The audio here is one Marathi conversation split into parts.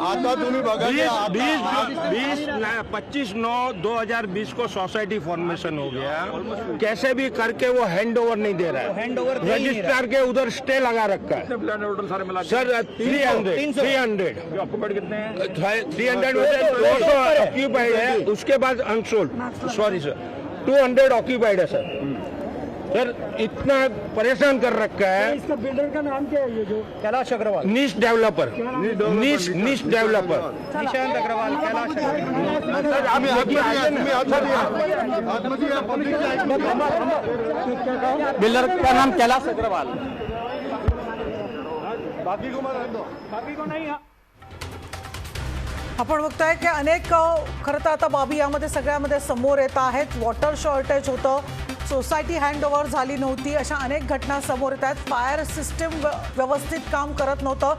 आता तुम्ही बघा 25/9/2020 को सोसाइटी फॉर्मेशन हो गया, कैसे भी करके वो हैंड ओवर नहीं दे रहा है, रजिस्ट्रार के उधर स्टे लगा रखा है सर। 300 200 ऑक्यूपाइड है, उसके बाद अनसोल्ड, सॉरी सर 200 ऑक्यूपाइड है सर। सर इतना परेशान कर रखा है। इसका बिल्डर का नाम क्या है? ये जो कैलाश अग्रवाल, निश डेवलपर, निश डेवलपर निशांत अग्रवाल, कैलाश बिल्डर का नाम कैलाश अग्रवाल। बाकी को नाही। आपण बघतोय की अनेक खरं तर आता बाबी यामध्ये सगळ्यामध्ये समोर येत आहेत। वॉटर शॉर्टेज होतं, सोसायटी हँडओव्हर झाली नव्हती, अशा अनेक घटना समोर येत आहेत। फायर सिस्टम व्यवस्थित काम करत नव्हतं,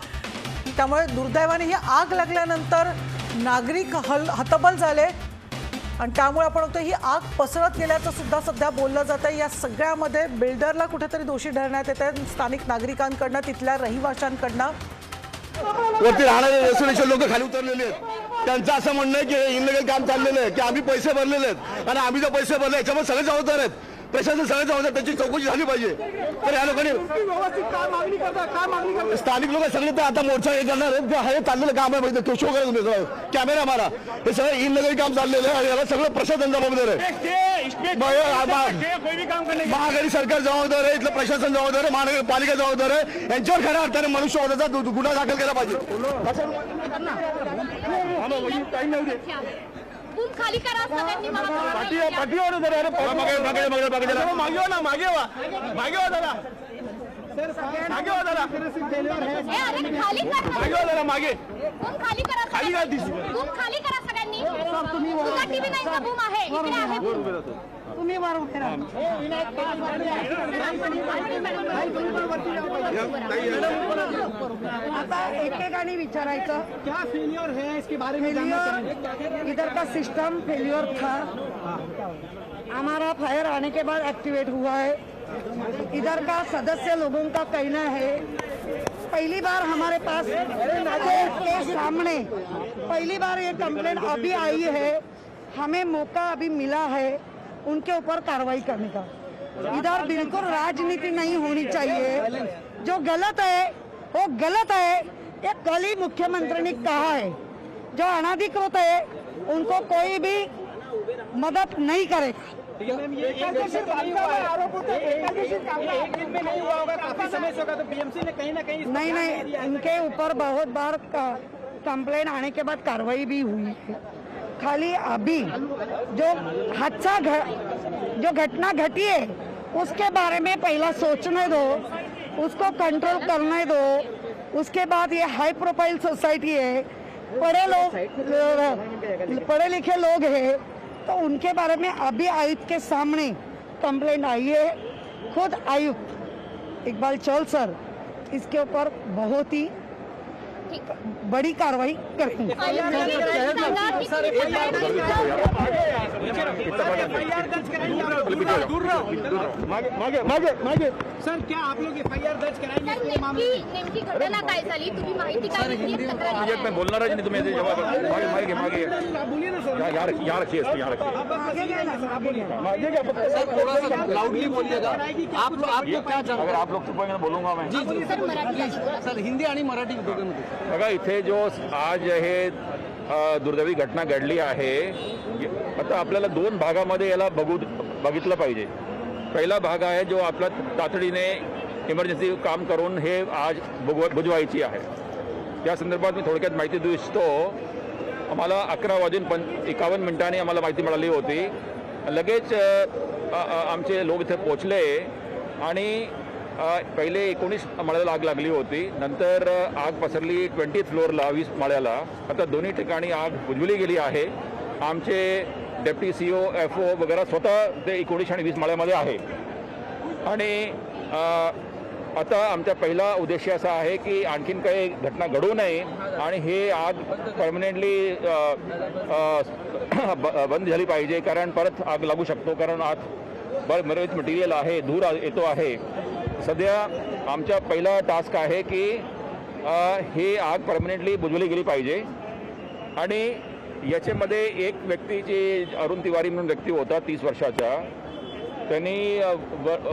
त्यामुळे दुर्दैवाने ही आग लागल्यानंतर नागरिक हतबल झाले आणि त्यामुळे आपण बघतोय ही आग पसरत गेल्याचं सुद्धा सध्या बोललं जातं। या सगळ्यामध्ये बिल्डरला कुठेतरी दोषी धरण्यात येत आहे, स्थानिक नागरिकांकडनं, तिथल्या रहिवाशांकडनं। वरती राहणारे रेसिडेन्शियल लोक खाली उतरलेले आहेत, त्यांचं असं म्हणणं आहे की इनलिगल काम चाललेलं आहे, की आम्ही पैसे भरलेले आहेत आणि आम्ही जर पैसे भरले याच्यामुळे सगळे जबाबदार आहेत, प्रशासन सगळे जबाबदार, त्याची चौकशी झाली पाहिजे। तर या लोकांनी स्थानिक लोक सगळे तर आता मोर्चा हे करणार आहेत, हे चाललेलं काम आहे, शो करा तुम्ही कॅमेरा मारा, हे सगळं इनलिगल काम चाललेलं आहे आणि याला सगळं प्रशासन जबाबदार आहे। महाआघाडी सरकार जबाबदार आहे, इथलं प्रशासन जबाबदार आहे, महानगरपालिका जबाबदार आहे, यांच्यावर खऱ्या अर्थाने मनुष्यवधाचा गुन्हा दाखल केला पाहिजे। खाली करा सगळ्यांनी तुम्ही आता एकेकाने विचारायचं क्या फेलियर है इसके बारे में जानना चाहेंगे। इधर का सिस्टम फेलियर था, हमारा फायर आने के बाद एक्टिवेट हुआ है। इधर का सदस्य लोगों का कहना है पहली बार हमारे पास के सामने पहली बार ये कंप्लेंट अभी आई है, हमें मौका अभी मिला है उनके ऊपर कार्रवाई करने का। इधर बिल्कुल राजनीति नहीं होनी चाहिए, जो गलत है वो गलत है। ये कल ही मुख्यमंत्री ने कहा है, जो अनाधिकृत है उनको कोई भी मदद नहीं करेगा। आरोप होता है एक दिन में नहीं हुआ होगा, काफी समय से होगा, तो बीएमसी ने कहीं ना कहीं नहीं, इनके ऊपर बहुत बार कंप्लेन आने के बाद कार्रवाई भी हुई है। खाली अभी जो हादसा जो घटना घटी है उसके बारे में पहला सोचने दो, उसको कंट्रोल करने दो। उसके बाद ये हाई प्रोफाइल सोसाइटी है, पढ़े लिखे लोग हैं, तो उनके बारे में अभी आयुक्त के सामने कंप्लेंट आई है। खुद आयुक्त इकबाल चौल सर इसके ऊपर बहुत ही बड़ी कार्रवाई करेंगे। सर क्या आप लोग FIR दर्ज कराएंगे? नेमकी घटना काय झाली, तुम्ही माहिती काय घेतली? मैं बोलना रहा नहीं, तुम्हें मागे बोलिए ना सर। यहाँ रखिए, यहाँ रखिए सर थोड़ा सा लाउडली बोलिएगा। आप लोग क्या चाहते? अगर आप लोग चुप होंगे तो बोलूंगा मैं। सर हिंदी आणि मराठी दोघांमध्ये बघा इथे जो आज हे दुर्दैवी घटना घडली आहे, आता आपल्याला दोन भागामध्ये याला बघितलं पाहिजे। पहिला भाग आहे जो आपला तातडीने इमर्जन्सी काम करून हे आज बुजवायची आहे, त्या संदर्भात मी थोडक्यात माहिती देऊ इच्छितो। आम्हाला 11:51 आम्हाला माहिती मिळाली होती, लगेच आमचे लोक इथे पोचले आणि पहिले 19 माळ्याला आग लागली होती, नंतर आग पसरली 20th फ्लोअरला 20 माळ्याला। आता दोन्ही ठिकाणी आग बुजवली गेली आहे। आमचे डेप्टी CO FO वगैरे स्वतः ते 19 आणि 20 माळ्यामध्ये आहे आणि आता आमचा पहिला उद्देश असा आहे की आणखीन काही घटना घडू नये आणि हे आग परमनेंटली बंद झाली पाहिजे, कारण परत आग लागू शकतो, कारण आत बरेच मटेरियल आहे, धूर येतो आहे। सध्या आमचा पहिला टास्क आहे की हे आग परमनेंटली बुजवली गेली पाहिजे. आणि याच्यामध्ये एक व्यक्तीची अरुण तिवारी म्हणून व्यक्ती होता 30 वर्षाचा, त्यांनी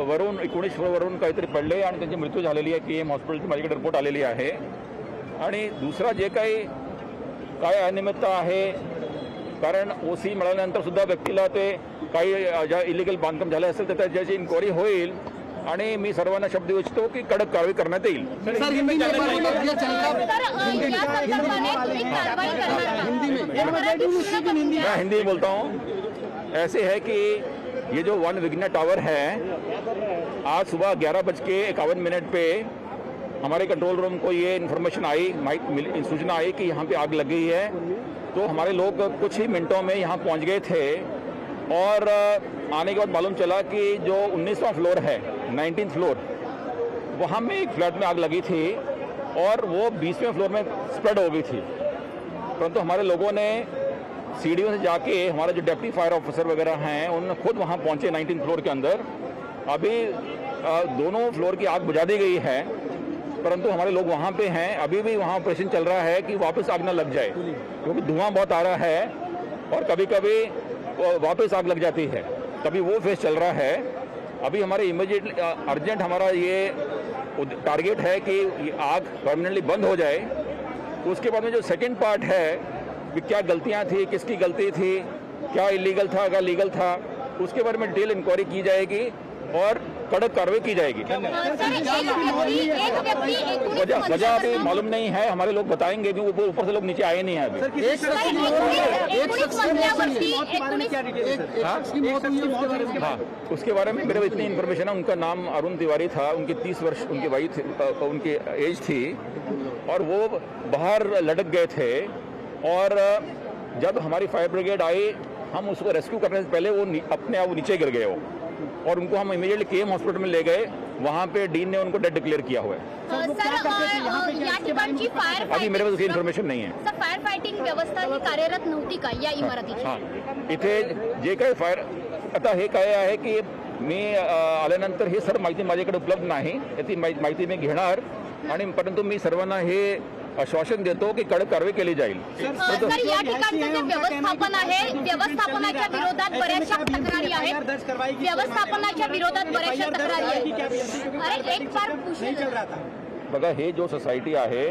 वरून 19 फ्लोअरवरून काहीतरी पडले आणि त्यांची मृत्यू झालेली आहे. KM हॉस्पिटलची माझ्याकडे रिपोर्ट आलेली आहे. आणि दुसरा जे काही काय अनियमितता आहे, कारण OC मिळाल्यानंतर सुद्धा व्यक्तीला ते काही ज्या इलिगल बांधकाम झाले असेल तर त्याची इन्क्वायरी होईल आणि मी सर्वांना शब्द देऊ इच्छितो की कडक कारवाई करण्यात येईल. मैं हिंदी में बोलता हूँ. ऐसे है कि ये जो वन विघ्न टावर है, आज सुबह 11:51 पे हमारे कंट्रोल रूम को ये इन्फॉर्मेशन आई, सूचना आई कि यहाँ पे आग लग गई है. तो हमारे लोग कुछ ही मिनटों में यहाँ पहुँच गए थे और आने के बाद मालूम चला कि जो 19वां फ्लोर है, 19th फ्लोर, वहाँ में एक फ्लैट में आग लगी थी और वो 20वें फ्लोर में स्प्रेड हो गई थी. परंतु हमारे लोगों ने सीढ़ियों से जाके, हमारे जो डेप्टी फायर ऑफिसर वगैरह हैं उन्होंने खुद वहाँ पहुँचे 19th फ्लोर के अंदर. अभी दोनों फ्लोर की आग बुझा दी गई है, परंतु हमारे लोग वहाँ पे हैं. अभी भी वहाँ ऑपरेशन चल रहा है कि वापस आग न लग जाए, क्योंकि धुआं बहुत आ रहा है और कभी कभी वापस आग लग जाती है. कभी वो फेस चल रहा है. अभी हमारे इमीडिएट अर्जेंट हमारा ये टारगेट है कि ये आग परमानेंटली बंद हो जाए. उसके बाद में जो सेकंड पार्ट है कि क्या गलतियां थी, किसकी गलती थी, क्या इलीगल था, क्या लीगल था, उसके बारे में डिटेल इंक्वायरी की जाएगी और कड़क कार्रवाई की जाएगी. वजह अभी मालूम नहीं है, हमारे लोग बताएंगे कि ऊपर से लोग नीचे आए नहीं है अभी. हाँ, उसके बारे में मेरे इतनी इन्फॉर्मेशन है. उनका नाम अरुण तिवारी था, उनकी 30 वर्ष उनकी वाइफ उनकी एज थी और वो बाहर लटक गए थे. और जब हमारी फायर ब्रिगेड आई, हम उसको रेस्क्यू करने से पहले वो अपने आप नीचे गिर गए हो और उनको हम इमीडिएटली KM हॉस्पिटल में ले गए. वहाँ पे डीन ने उनको डेड डिक्लेअर किया हुआ है. अभी मेरे पास उसकी इन्फॉर्मेशन नहीं है. सर, फायर फायटिंग व्यवस्था ही कार्यरत नव्हती का या इमारतीची? हां, इथे जे काही फायर, आता हे काय आहे की मी आल्यानंतर हे सर्व माहिती माझ्याकडे उपलब्ध नाही. ती माहिती मी घेणार आणि परंतु मी सर्वांना हे आश्वासन देतो की कडक कारवाई केली जाईल. सर, या ठिकाणचं जे व्यवस्थापन आहे, व्यवस्थापनाच्या विरोधात बऱ्याचशा तक्रारी आहेत. व्यवस्थापनाच्या विरोधात बऱ्याचशा तक्रारी आहेत. अरे एक बार बघा, हे जो सोसायटी आहे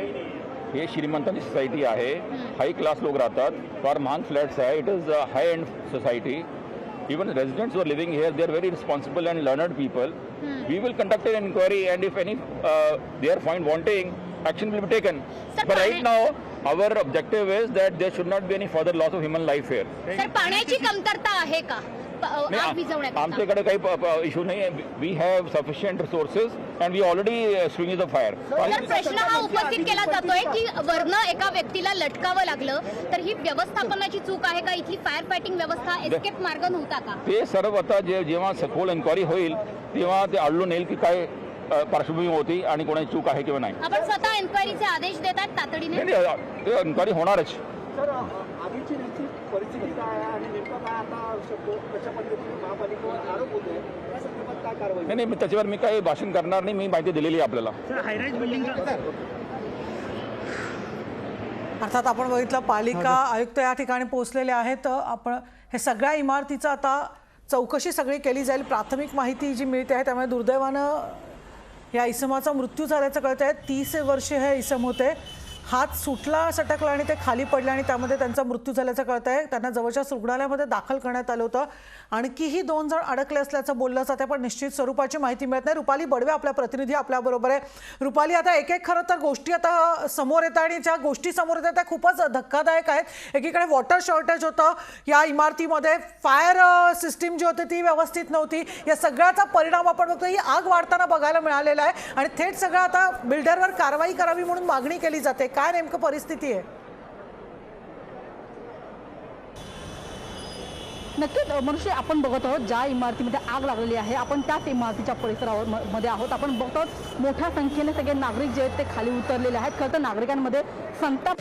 हे श्रीमंतांची सोसायटी आहे. हाई क्लास लोक राहतात, फार महान फ्लॅट्स आहे. It is hi end society. Even residents who are living here, they are very responsible and learned people. We will conduct an inquiry, and if any they are found wanting, action will be taken. But right now, our objective is that there should not be any further loss of human life here. Sir, पाण्याची कमतरता आहे का आग विझवण्यात? आमच्याकडे काही इश्यू नाही आहे. We have sufficient resources and we already swing the fire. Sir, प्रश्न हा उपस्थित केला जातोय की वरनं एका व्यक्तीला लटकावं लागलं, तर ही व्यवस्थापनाची चूक आहे का? इथली फायर फायटिंग व्यवस्था एस्केप मार्ग नव्हता का? ते सर्व आता जेव्हा सखोल एन्क्वायरी होईल तेव्हा ते आढळून येईल की काय पार्श्वभूमी होती आणि कोणाची चूक आहे किंवा नाही. आपण स्वतः एन्क्वायरीचे आदेश देतात तातडीने? एन्क्वायरी होणारच. सर, आधीची परिस्थिती काय आहे आणि नेमकं काय आता कशा पद्धतीने महापालिकेवर आरोप होतोय, या संदर्भात काय कारवाई? नाही, त्याच्यावर मी काही भाषण करणार नाही. मी माहिती दिलेली आहे आपल्याला. अर्थात आपण बघितलं पालिका आयुक्त या ठिकाणी पोहोचलेले आहेत. आपण हे सगळ्या इमारतीचं आता चौकशी सगळी केली जाईल. प्राथमिक माहिती जी मिळते आहे त्यामुळे दुर्दैवानं या इसमाचा मृत्यू झाल्याचं कळत आहे. 30 वर्षे हे इसम होते. हात सुटला, सटकला आणि ते खाली पडले आणि त्यामध्ये त्यांचा मृत्यू झाल्याचं कळत आहे. त्यांना जवळच्या रुग्णालयामध्ये दाखल करण्यात आलं होतं. आणखीही 2 जण अडकले असल्याचं बोललं जातं, पण निश्चित स्वरूपाची माहिती मिळत नाही. रुपाली बडवे आपल्या प्रतिनिधी आपल्याबरोबर आहे. रुपाली, आता एक एक खरं तर गोष्टी आता समोर येतात आणि ज्या गोष्टी समोर येतात त्या खूपच धक्कादायक आहेत. एकीकडे वॉटर शॉर्टेज होतं या इमारतीमध्ये, फायर सिस्टीम जी होती ती व्यवस्थित नव्हती. या सगळ्याचा परिणाम आपण बघतो, ही आग वाढताना बघायला मिळालेला आहे आणि थेट सगळं आता बिल्डरवर कारवाई करावी म्हणून मागणी केली जाते. काय नेमकं परिस्थिती आहे? नक्कीच मनुष्य, आपण बघत आहोत ज्या इमारतीमध्ये आग लागलेली आहे, आपण त्याच इमारतीच्या परिसरामध्ये आहोत. आपण बघतो मोठ्या संख्येने सगळे नागरिक जे आहेत ते खाली उतरलेले आहेत. खरं तर नागरिकांमध्ये संताप